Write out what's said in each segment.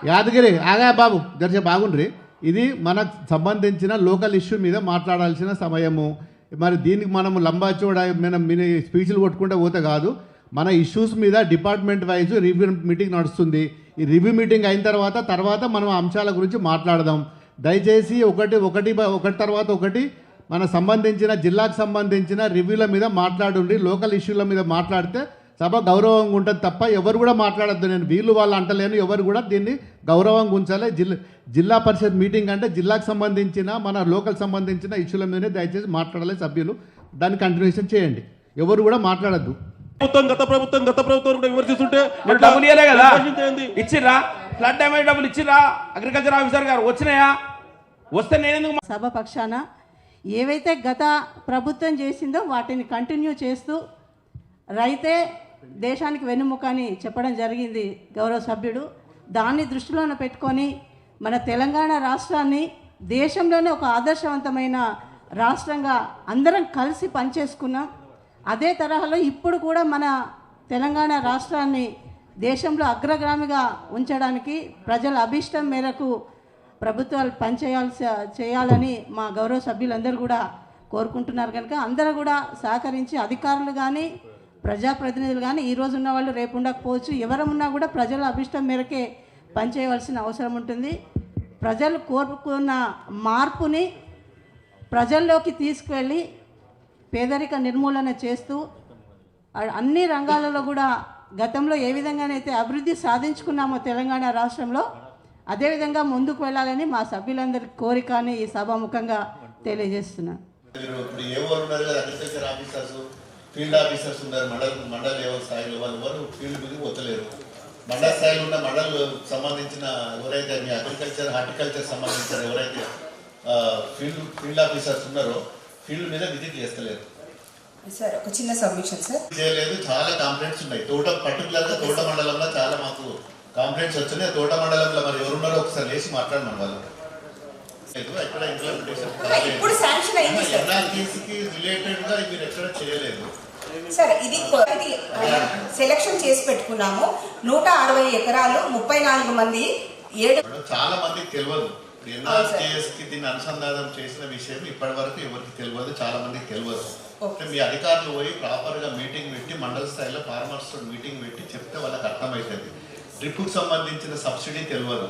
యాదగిరి ఆగా బాబు దర్శ బాగుండ్రి. ఇది మనకు సంబంధించిన లోకల్ ఇష్యూ మీద మాట్లాడాల్సిన సమయము. మరి దీనికి మనం లంబాచోడ మనం స్పీచ్లు కొట్టుకుంటే పోతే కాదు. మన ఇష్యూస్ మీద డిపార్ట్మెంట్ వైజ్ రివ్యూ మీటింగ్ నడుస్తుంది. ఈ రివ్యూ మీటింగ్ అయిన తర్వాత మనం అంశాల గురించి మాట్లాడదాం. దయచేసి ఒకటి తర్వాత ఒకటి మన సంబంధించిన జిల్లాకు సంబంధించిన రివ్యూల మీద మాట్లాడండి. లోకల్ ఇష్యూల మీద మాట్లాడితే సభ గౌరవంగా ఉంటుంది తప్ప ఎవరు కూడా మాట్లాడద్దు. నేను వీళ్ళు వాళ్ళు అంటలేను, ఎవరు కూడా దీన్ని గౌరవంగా ఉంచాలి. జిల్లా పరిషత్ మీటింగ్ అంటే జిల్లాకు సంబంధించిన మన లోకల్ సంబంధించిన ఇష్యూల మీదనే దయచేసి మాట్లాడాలి సభ్యులు. దాన్ని కంటిన్యూషన్ చేయండి, ఎవరు కూడా మాట్లాడద్దు. గత ప్రభుత్వం విమర్శిస్తుంటే డబ్బులు ఇవ్వలే కదా, ఇచ్చిర్రా? ఫ్లడ్ డ్యామేజ్ డబ్బులు ఇచ్చిర్రా? అగ్రికల్చర్ ఆఫీసర్ గారు వచ్చినాయా? వస్తే నేను సభ పక్షాన ఏవైతే గత ప్రభుత్వం చేసిందో వాటిని కంటిన్యూ చేస్తూ రైతే దేశానికి వెన్నుముక అని చెప్పడం జరిగింది గౌరవ సభ్యుడు. దాన్ని దృష్టిలోనే పెట్టుకొని మన తెలంగాణ రాష్ట్రాన్ని దేశంలోనే ఒక ఆదర్శవంతమైన రాష్ట్రంగా అందరం కలిసి పనిచేసుకున్నాం. అదే తరహాలో ఇప్పుడు కూడా మన తెలంగాణ రాష్ట్రాన్ని దేశంలో అగ్రగామిగా ఉంచడానికి ప్రజల అభిష్టం మేరకు ప్రభుత్వాలు చేయాలని మా గౌరవ సభ్యులందరూ కూడా కోరుకుంటున్నారు. కనుక అందరూ కూడా సహకరించి అధికారులు కానీ ప్రజాప్రతినిధులు కానీ ఈరోజు ఉన్న వాళ్ళు రేపు ఉండకపోవచ్చు, ఎవరమున్నా కూడా ప్రజల అభిష్టం మేరకే పనిచేయవలసిన అవసరం ఉంటుంది. ప్రజలు కోరుకున్న మార్పుని ప్రజల్లోకి తీసుకువెళ్ళి పేదరిక నిర్మూలన చేస్తూ అన్ని రంగాలలో కూడా గతంలో ఏ విధంగానైతే అభివృద్ధి సాధించుకున్నామో తెలంగాణ రాష్ట్రంలో అదేవిధంగా ముందుకు వెళ్ళాలని మా సభ్యులందరి కోరిక అని ఈ సభాముఖంగా తెలియజేస్తున్నాను. ఫీల్డ్ ఆఫీసర్స్ ఉన్నారు, మండల లెవెల్ స్థాయిలో వాళ్ళు ఫీల్డ్ మీద పోతలేరు. మండల స్థాయిలో ఉన్న మండల్ సంబంధించిన ఎవరైతే మీ అగ్రికల్చర్ హార్టికల్చర్ సంబంధించిన ఎవరైతే ఫీల్డ్ ఆఫీసర్స్ ఉన్నారో ఫీల్డ్ మీద విజిట్ చేస్తలేరు. సార్ ఒక చిన్న సబ్మిషన్ సార్ చేయలేదు. చాలా కంప్లైంట్స్ ఉన్నాయి. పర్టికులర్గా తోట మండలంలో చాలా మాకు కంప్లైంట్స్ వచ్చినాయి. తోట మండలంలో మరి ఎవరున్నారో ఒకసారి లేచి మాట్లాడమని వాళ్ళు ఎక్కడ ఇంప్లిమెంటేషన్ రిలేటెడ్ గా మీరు ఎక్కడ చేయలేదు సార్. ఇది సెలక్షన్ చేసి పెట్టుకున్నాము. 160 ఎకరాలు 34 మంది 7 చాలా మందికి తెలియదు. ఎన్ఆర్జీఎస్ కి దీన్ని అనుసంధానం చేసిన విషయం ఇప్పటి వరకు ఎవరికి తెలియదు, చాలా మందికి తెలియదు. మీ అధికారులు పోయి ప్రాపర్ గా మీటింగ్ పెట్టి మండల స్థాయిలో ఫార్మర్స్ తో మీటింగ్ పెట్టి చెప్తే వాళ్ళకి అర్థమవుతుంది. డ్రిప్ కు సంబంధించిన సబ్సిడీ తెలియదు,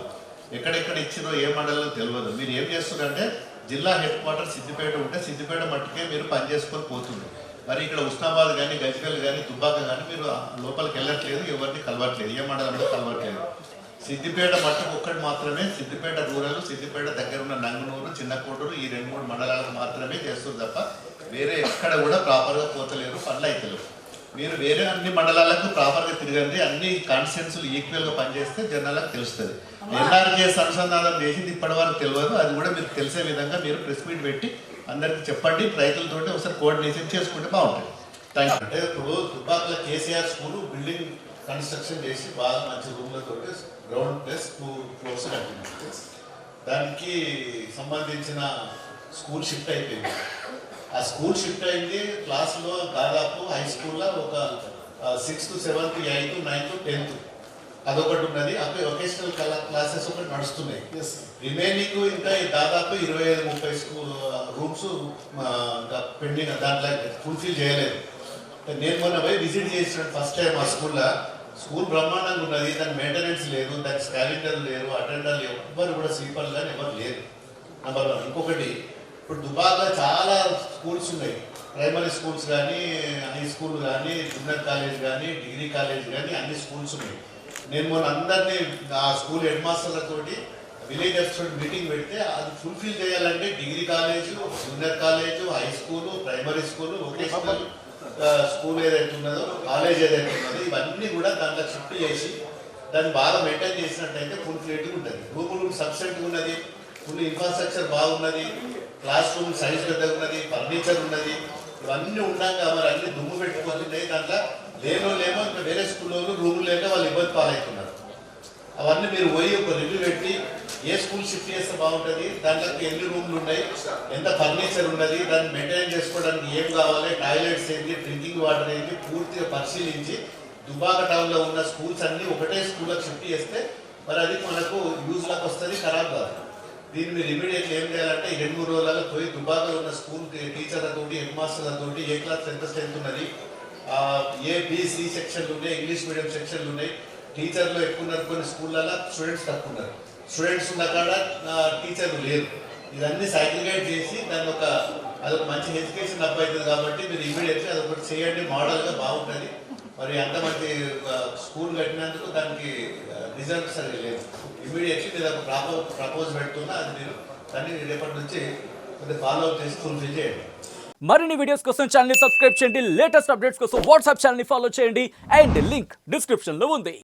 ఎక్కడెక్కడ ఇచ్చినో ఏ మండలంలో తెలియదు. మీరు ఏం చేస్తున్నారంటే జిల్లా హెడ్ క్వార్టర్ సిద్దిపేట ఉంటే సిద్దిపేట మట్టుకే మీరు పనిచేసుకొని పోతున్నారు. మరి ఇక్కడ ఉస్నాబాద్ కానీ గజ్వేల్ కానీ దుబ్బాక కానీ మీరు లోపలికి వెళ్ళట్లేదు, ఎవరిని కలవట్లేదు, ఏ మండలంలో కలవట్లేదు. సిద్దిపేట మట్టుకు ఒక్కటి మాత్రమే సిద్దిపేట రూరల్, సిద్దిపేట దగ్గర ఉన్న నంగనూరు, చిన్నకోటూరు ఈ 2-3 మండలాలకు మాత్రమే చేస్తుంది తప్ప వేరే ఎక్కడ కూడా ప్రాపర్గా పోతలేరు, పనులు అవుతలేవు. మీరు వేరే అన్ని మండలాలకు ప్రాపర్గా తిరగండి, అన్ని కాన్స్టిట్యున్సీలు ఈక్వల్గా పనిచేస్తే జనాలకు తెలుస్తుంది. ఎన్ఆర్జీఎస్ అనుసంధానం చేసింది ఇప్పటి వరకు తెలియదు. అది కూడా మీకు తెలిసే విధంగా మీరు ప్రెస్ మీట్ పెట్టి అందరికి చెప్పండి. రైతులతోటి ఒకసారి కోఆర్డినేషన్ చేసుకుంటే బాగుంటుంది. Thank you. అంటే ఇప్పుడు దుబ్బాకల కేసీఆర్ స్కూల్ బిల్డింగ్ కన్స్ట్రక్షన్ చేసి బాగా మంచి రూమ్లతో గ్రౌండ్ ప్లస్ 2 ఫ్లోర్స్ కట్టింది. దానికి సంబంధించిన స్కూల్ షిఫ్ట్ అయిపోయింది. ఆ స్కూల్ షిఫ్ట్ అయింది. క్లాస్లో దాదాపు హై స్కూల్లో ఒక 6th, 7th, 8th, 9th, 10th అదొకటి ఉన్నది. అప్పుడు వొకేషనల్ క్లాసెస్ ఒకటి నడుస్తున్నాయి. రిమైనింగ్ ఇంకా దాదాపు 25-30 రూమ్స్ పెండింగ్, దాంట్లో ఫుల్ఫిల్ చేయలేదు. నేను మొన్న పోయి విజిట్ చేసిన ఫస్ట్ టైం ఆ స్కూల్లో. స్కూల్ బ్రహ్మాండంగా ఉన్నది, దాని మెయింటెనెన్స్ లేదు, దానికి స్కాలెండర్ లేరు, అటెండర్ లేరు, ఎవ్వరు కూడా స్వీపర్లు కానీ ఎవరు లేరు. నెంబర్ 1. ఇంకొకటి, ఇప్పుడు దుబాయ్లో చాలా స్కూల్స్ ఉన్నాయి. ప్రైమరీ స్కూల్స్ కానీ, హై స్కూల్ కానీ, జూనియర్ కాలేజ్ కానీ, డిగ్రీ కాలేజ్ కానీ అన్ని స్కూల్స్ ఉన్నాయి. నేను మొన్న అందరినీ ఆ స్కూల్ హెడ్ మాస్టర్లతోటి విలేజర్స్ తోటి మీటింగ్ పెడితే అది ఫుల్ఫిల్ చేయాలంటే degree college, junior college, high school, primary school, vocational school ఏదైతే ఉన్నదో, కాలేజ్ ఏదైతే ఉన్నదో ఇవన్నీ కూడా దాంట్లో షిఫ్ట్ చేసి దాన్ని బాగా మెయింటైన్ చేసినట్టయితే ఫుల్ ఫ్లెడ్గా ఉంటుంది. రూమ్ సబ్స్టెంట్గా ఉన్నది, ఫుల్ ఇన్ఫ్రాస్ట్రక్చర్ బాగున్నది, క్లాస్ రూమ్ సైజ్ పెద్దగా ఉన్నది, ఫర్నిచర్ ఉన్నది. ఇవన్నీ ఉన్నాక మరి అన్ని దుమ్ము పెట్టిపోతున్నాయి. దాంట్లో లేనో ఇంకా వేరే స్కూల్లో రూములు లేక వాళ్ళు ఇబ్బంది పాలవుతున్నారు. అవన్నీ మీరు పోయి ఒక రివ్యూ పెట్టి ఏ స్కూల్ షిఫ్ట్ చేస్తే బాగుంటుంది, దాంట్లోకి ఎన్ని రూమ్లు ఉన్నాయి, ఎంత ఫర్నిచర్ ఉన్నది, దాన్ని మెయింటైన్ చేసుకోవడానికి ఏం కావాలి, టాయిలెట్స్ ఏంటి, డ్రింకింగ్ వాటర్ ఏంటి పూర్తిగా పరిశీలించి దుబాక టౌన్లో ఉన్న స్కూల్స్ అన్ని ఒకటే స్కూల్కి షిఫ్ట్ చేస్తే మరి అది మనకు యూజ్లోకి వస్తుంది, ఖరాబ్ కాదు. దీన్ని మీరు ఇమీడియట్లీ ఏం చేయాలంటే 2-3 రోజులలో పోయి దుబాకలో ఉన్న స్కూల్ టీచర్లతోటి, హెడ్ మాస్టర్లతోటి ఏ క్లాస్ ఎంత స్ట్రెంత్ ఉన్నది, ఏ బీసీ సెక్షన్లు ఉన్నాయి, ఇంగ్లీష్ మీడియం సెక్షన్లు ఉన్నాయి, టీచర్లు ఎక్కువ ఉన్నారు, కొన్ని స్కూళ్ళల్లో స్టూడెంట్స్ తక్కువ ఉన్నారు, స్టూడెంట్స్ ఉన్న కాడ టీచర్లు లేరు. ఇదన్నీ సాగ్రిగేట్ చేసి దాన్ని అదొక మంచి ఎడ్యుకేషన్ అప్ అవుతుంది. కాబట్టి మీరు ఇమీడియట్లీ అదొకటి చేయండి, మోడల్గా బాగుంటుంది. మరి అంత మంచి స్కూల్ కట్టినందుకు దానికి రిజల్ట్ సరిగా లేదు. ఇమీడియట్లీ మీరు ఒక ప్రపోజ్ పెడుతున్నా, అది మీరు దాన్ని రేపటి నుంచి కొద్దిగా ఫాలో అప్ చేసి ఫుల్ఫిల్ చేయండి. మరిన్ని వీడియోస్ కోసం ఛానల్ ని సబ్స్క్రైబ్ చేయండి, లేటెస్ట్ అప్డేట్స్ కోసం వాట్సాప్ ఛానల్ ని ఫాలో చేయండి అండ్ లింక్ డిస్క్రిప్షన్ లో ఉంది.